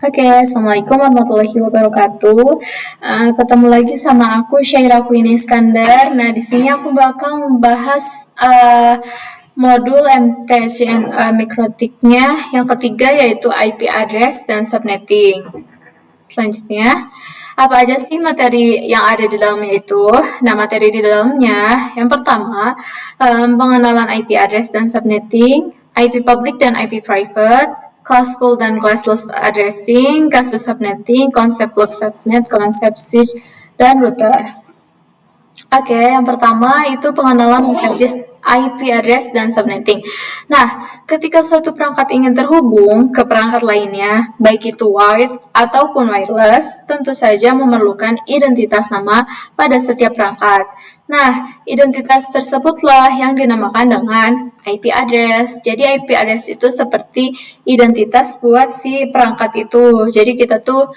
Oke, Assalamualaikum warahmatullahi wabarakatuh. Ketemu lagi sama aku Syaira Queenie Iskandar. Nah, di sini aku bakal membahas modul MTCNA Mikrotiknya yang ketiga yaitu IP address dan subnetting. Selanjutnya, apa aja sih materi yang ada di dalamnya itu? Nah, materi di dalamnya yang pertama, pengenalan IP address dan subnetting, IP public dan IP private, classful dan classless addressing, kasus subnetting, konsep block subnet, konsep switch, dan router. Oke, yang pertama itu pengenalan IP address dan subnetting. Nah, ketika suatu perangkat ingin terhubung ke perangkat lainnya, baik itu wired ataupun wireless, tentu saja memerlukan identitas nama pada setiap perangkat. Nah, identitas tersebutlah yang dinamakan dengan IP address. Jadi IP address itu seperti identitas buat si perangkat itu. Jadi kita tuh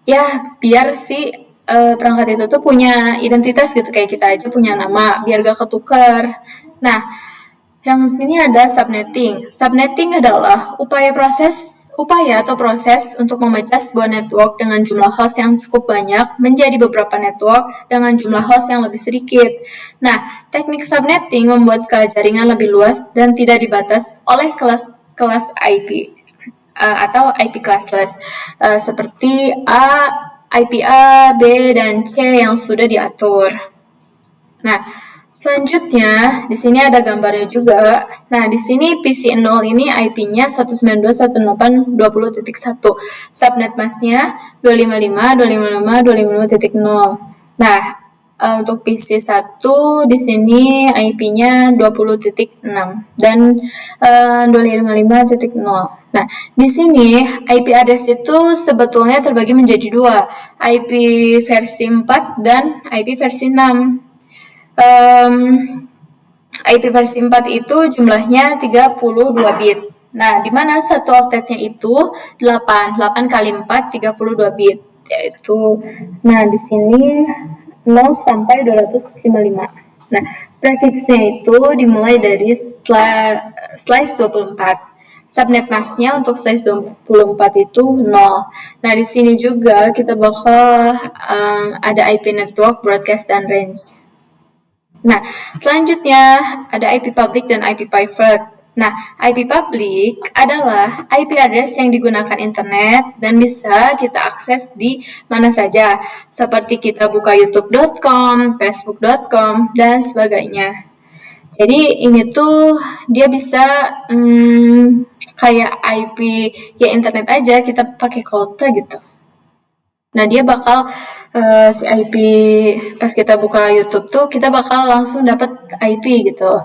ya biar si perangkat itu tuh punya identitas gitu, kayak kita aja punya nama biar gak ketuker. Nah, yang sini ada subnetting. Subnetting adalah upaya atau proses untuk memecah sebuah network dengan jumlah host yang cukup banyak menjadi beberapa network dengan jumlah host yang lebih sedikit. Nah, teknik subnetting membuat skala jaringan lebih luas dan tidak dibatas oleh kelas IP atau IP classless seperti IP A, B, dan C yang sudah diatur. Nah, selanjutnya di sini ada gambarnya juga. Nah, di sini PC0 ini IP-nya 192.168.20.1. Subnet masknya 255.255.255.0. Nah, untuk PC1 di sini IP-nya 20.6 dan 255.0. Nah, di sini IP address itu sebetulnya terbagi menjadi dua, IP versi 4 dan IP versi 6. IP versi 4 itu jumlahnya 32 bit. Nah, di mana satu oktetnya itu 8 kali 4, 32 bit. Yaitu, nah di sini 0 sampai 255. Nah, prefiksnya itu dimulai dari slice 24. Subnet masknya untuk slice 24 itu 0. Nah, di sini juga kita bakal ada IP network, broadcast, dan range. Nah, selanjutnya ada IP public dan IP private. Nah, IP public adalah IP address yang digunakan internet dan bisa kita akses di mana saja, seperti kita buka youtube.com, facebook.com, dan sebagainya. Jadi ini tuh dia bisa kayak IP ya internet aja, kita pakai kuota gitu. Nah, dia bakal si IP pas kita buka YouTube tuh kita bakal langsung dapat IP gitu.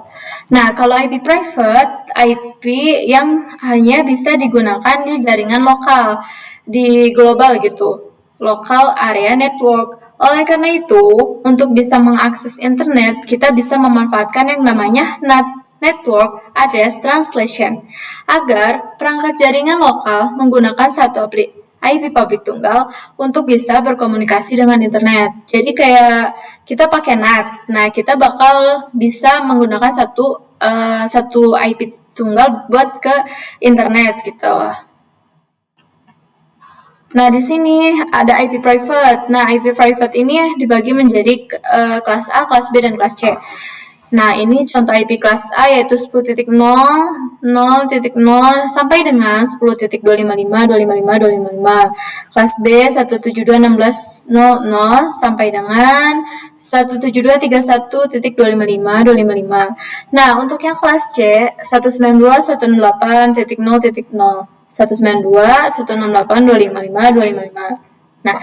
Nah, kalau IP private, IP yang hanya bisa digunakan di jaringan lokal, di global gitu, local area network. Oleh karena itu, untuk bisa mengakses internet, kita bisa memanfaatkan yang namanya NAT, Network Address Translation, agar perangkat jaringan lokal menggunakan satu IP publik tunggal untuk bisa berkomunikasi dengan internet. Jadi kayak kita pakai NAT. Nah, kita bakal bisa menggunakan satu IP tunggal buat ke internet gitu. Nah, di sini ada IP private. Nah, IP private ini dibagi menjadi kelas A, kelas B, dan kelas C. Nah, ini contoh IP kelas A yaitu 10.0, 0.0 sampai dengan 10.255, 255, 255. Kelas B 172.16.00 sampai dengan 172.31.255, 255. Nah, untuk yang kelas C 192.168.0.0, 192, 168, 255, 255. Nah,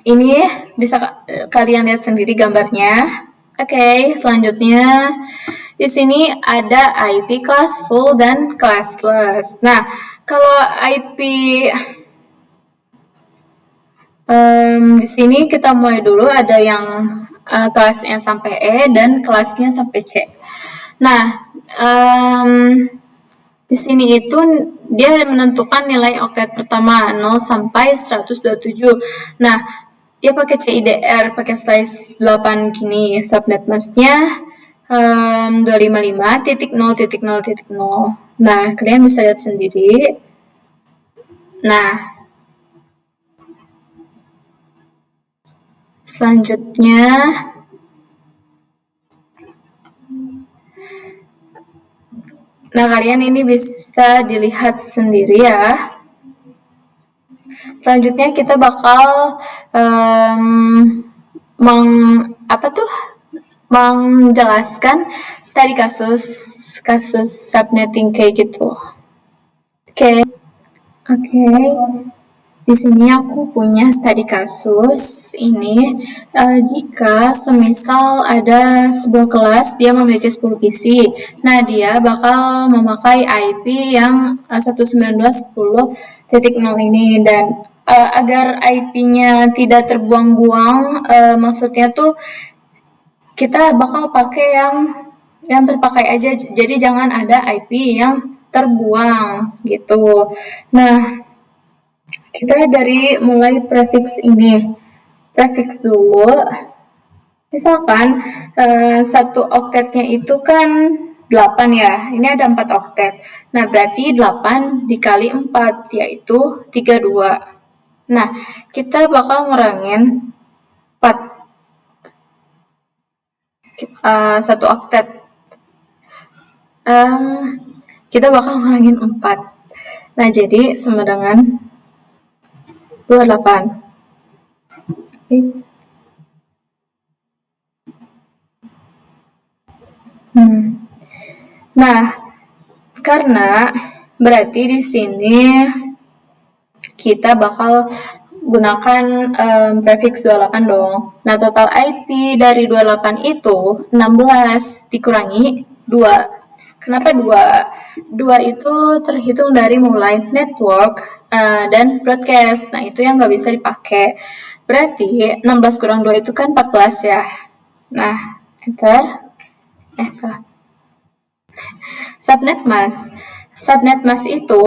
ini bisa kalian lihat sendiri gambarnya. Oke, selanjutnya di sini ada IP classful dan classless. Nah, kalau IP di sini kita mulai dulu ada yang kelasnya sampai E dan kelasnya sampai C. Nah, di sini itu dia menentukan nilai oktet pertama 0 sampai 127. Nah, dia pakai CIDR, pakai slice 8 gini, subnet masknya 255.0.0.0. Nah, kalian bisa lihat sendiri. Nah, selanjutnya kalian ini bisa dilihat sendiri ya. Selanjutnya kita bakal menjelaskan studi kasus subnetting kayak gitu. Oke. Di sini aku punya studi kasus ini. Jika semisal ada sebuah kelas dia memiliki 10 PC, nah dia bakal memakai IP yang 192.10.0 ini, dan agar IP-nya tidak terbuang-buang, maksudnya tuh kita bakal pakai yang terpakai aja, jadi jangan ada IP yang terbuang gitu. Nah, kita dari mulai prefix ini. Prefix dulu. Misalkan satu oktetnya itu kan 8 ya. Ini ada 4 oktet. Nah, berarti 8 dikali 4 yaitu 32. Nah, kita bakal ngurangin 4. Satu oktet. Kita bakal ngurangin 4. Nah, jadi sama dengan 28. Nah, karena berarti di sini kita bakal gunakan prefix 28 dong. Nah, total IP dari 28 itu 16 dikurangi 2. Kenapa 2? 2 itu terhitung dari mulai network dan broadcast. Nah, itu yang nggak bisa dipakai. Berarti 16 kurang 2 itu kan 14 ya. Nah, enter. Salah. Subnet mask itu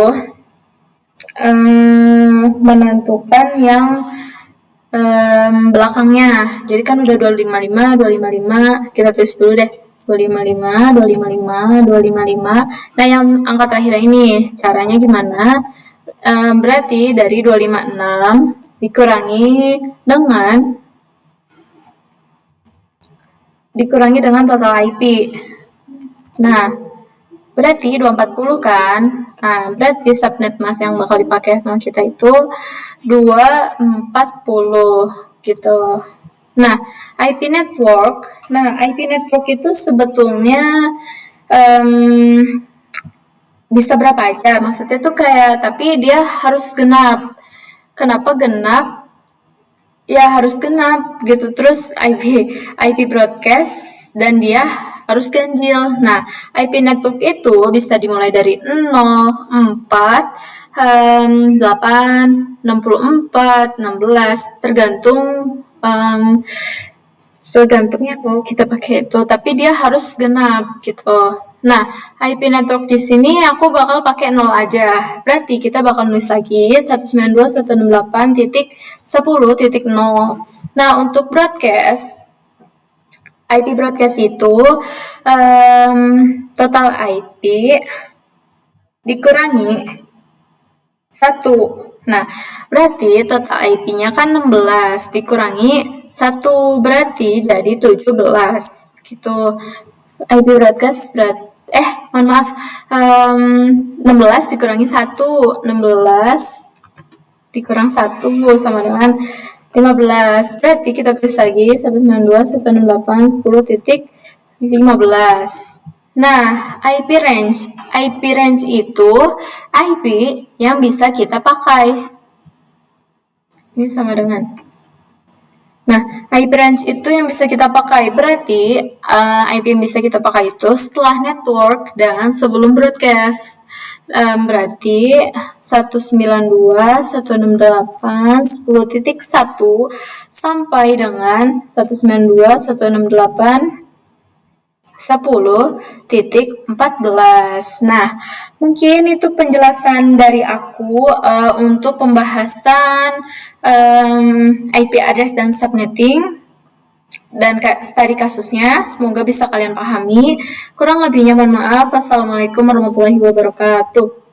menentukan yang belakangnya. Jadi kan udah 255, kita tulis dulu deh. 255. Nah, yang angka terakhir ini, caranya gimana? Berarti dari 256 dikurangi dengan total IP. Nah, berarti 240 kan? Nah, berarti subnet mask yang bakal dipakai sama kita itu 240 gitu. Nah, IP network itu sebetulnya bisa berapa aja. Maksudnya tuh kayak, tapi dia harus genap. Kenapa genap? Ya harus genap gitu. Terus IP broadcast dan dia harus ganjil. Nah, IP network itu bisa dimulai dari 0, 4, 8, 64, 16, tergantungnya kita pakai itu, tapi dia harus genap gitu. Nah, IP network di sini aku bakal pakai 0 aja. Berarti kita bakal nulis lagi 192.168.10.0. Nah, untuk broadcast, IP broadcast itu total IP dikurangi 1. Nah, berarti total IP-nya kan 16 dikurangi 1, berarti jadi 17 gitu. IP broadcast mohon maaf, 16 dikurangi 1, 16 dikurang 1 sama dengan 15. Berarti kita tulis lagi 192.168.10.15. Nah, IP range itu IP yang bisa kita pakai. Ini sama dengan. Nah, IP range itu yang bisa kita pakai. Berarti IP yang bisa kita pakai itu setelah network dan sebelum broadcast. Berarti 192.168.10.1 sampai dengan 192.168.10.14. Nah, mungkin itu penjelasan dari aku untuk pembahasan IP address dan subnetting dan studi kasusnya. Semoga bisa kalian pahami. Kurang lebihnya mohon maaf. Wassalamualaikum warahmatullahi wabarakatuh.